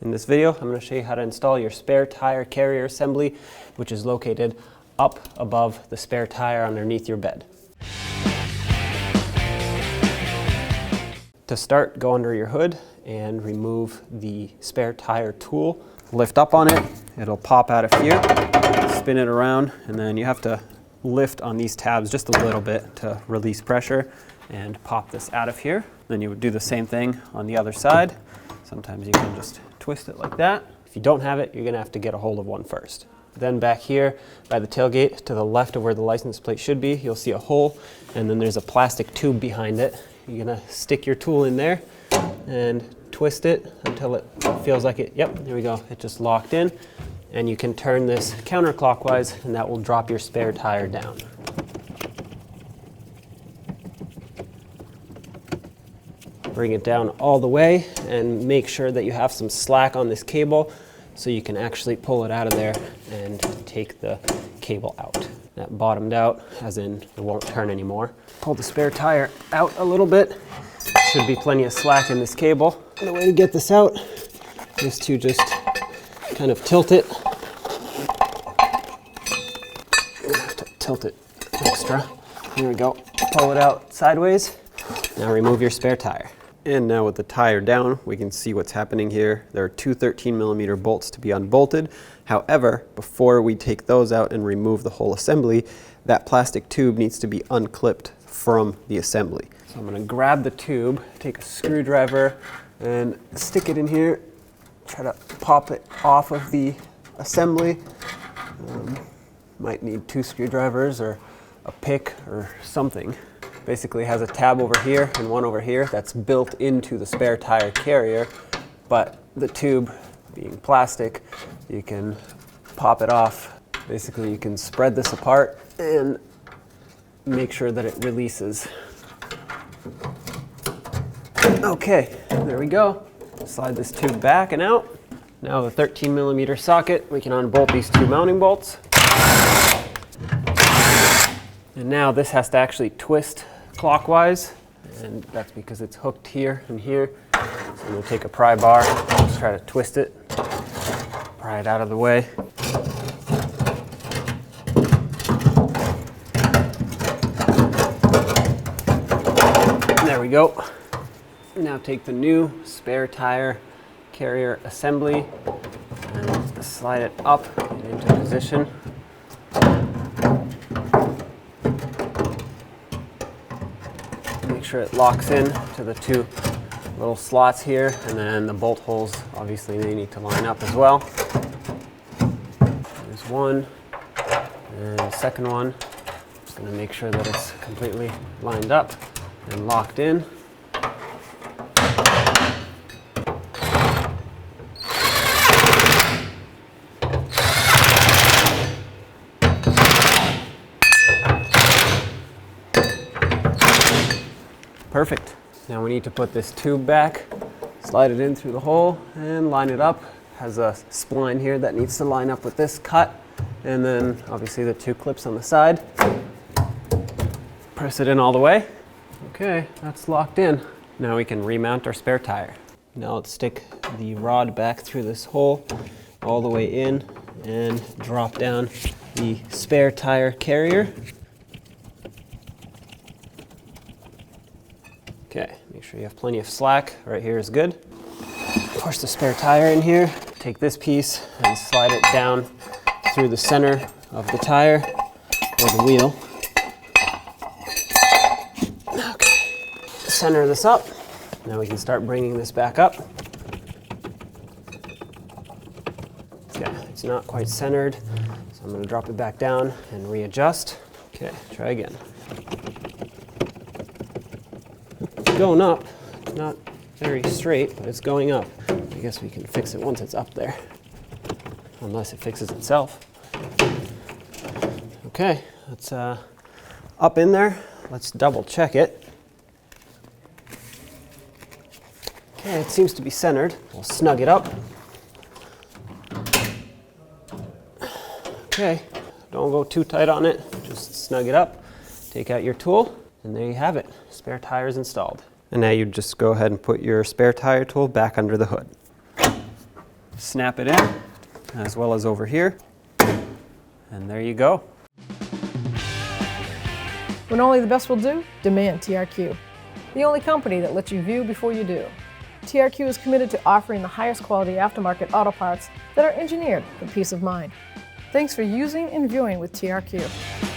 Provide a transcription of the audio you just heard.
In this video, I'm going to show you how to install your spare tire carrier assembly, which is located up above the spare tire underneath your bed. To start, go under your hood and remove the spare tire tool. Lift up on it, it'll pop out of here, spin it around, and then you have to lift on these tabs just a little bit to release pressure and pop this out of here. Then you would do the same thing on the other side. Sometimes you can just twist it like that. If you don't have it, you're gonna have to get a hold of one first. Then back here by the tailgate to the left of where the license plate should be, you'll see a hole, and then there's a plastic tube behind it. You're gonna stick your tool in there and twist it until it feels like it, yep, there we go, it just locked in. And you can turn this counterclockwise and that will drop your spare tire down. Bring it down all the way and make sure that you have some slack on this cable so you can actually pull it out of there and take the cable out. That bottomed out, as in it won't turn anymore. Pull the spare tire out a little bit. Should be plenty of slack in this cable. And the way to get this out is to just kind of tilt it. I'm gonna have to tilt it extra. Here we go. Pull it out sideways. Now remove your spare tire. And now with the tire down, we can see what's happening here. There are two 13mm bolts to be unbolted. However, before we take those out and remove the whole assembly, that plastic tube needs to be unclipped from the assembly. So I'm gonna grab the tube, take a screwdriver, and stick it in here. Try to pop it off of the assembly. Might need two screwdrivers or a pick or something. Basically has a tab over here and one over here that's built into the spare tire carrier, but the tube being plastic, you can pop it off. Basically you can spread this apart and make sure that it releases. Okay, there we go. Slide this tube back and out. Now the 13mm socket, we can unbolt these two mounting bolts. And now this has to actually twist clockwise, and that's because it's hooked here and here. So I'm going to take a pry bar, just try to twist it, pry it out of the way. There we go. Now take the new spare tire carrier assembly and slide it up into position. Make sure it locks in to the two little slots here, and then the bolt holes, obviously they need to line up as well. There's one, and the second one. Just gonna make sure that it's completely lined up and locked in. Perfect. Now we need to put this tube back, slide it in through the hole and line it up. Has a spline here that needs to line up with this cut, and then obviously the two clips on the side. Press it in all the way. Okay, that's locked in. Now we can remount our spare tire. Now let's stick the rod back through this hole all the way in and drop down the spare tire carrier. Okay, make sure you have plenty of slack. Right here is good. Push the spare tire in here. Take this piece and slide it down through the center of the tire or the wheel. Okay, center this up. Now we can start bringing this back up. Okay, it's not quite centered, so I'm gonna drop it back down and readjust. Okay, try again. Going up, not very straight, but it's going up. I guess we can fix it once it's up there, unless it fixes itself. Okay, it's up in there. Let's double check it. Okay, it seems to be centered. We'll snug it up. Okay, don't go too tight on it, just snug it up. Take out your tool, and there you have it. Spare tire is installed. And now you just go ahead and put your spare tire tool back under the hood. snap it in, as well as over here. And there you go. When only the best will do, demand TRQ. The only company that lets you view before you do. TRQ is committed to offering the highest quality aftermarket auto parts that are engineered for peace of mind. Thanks for using and viewing with TRQ.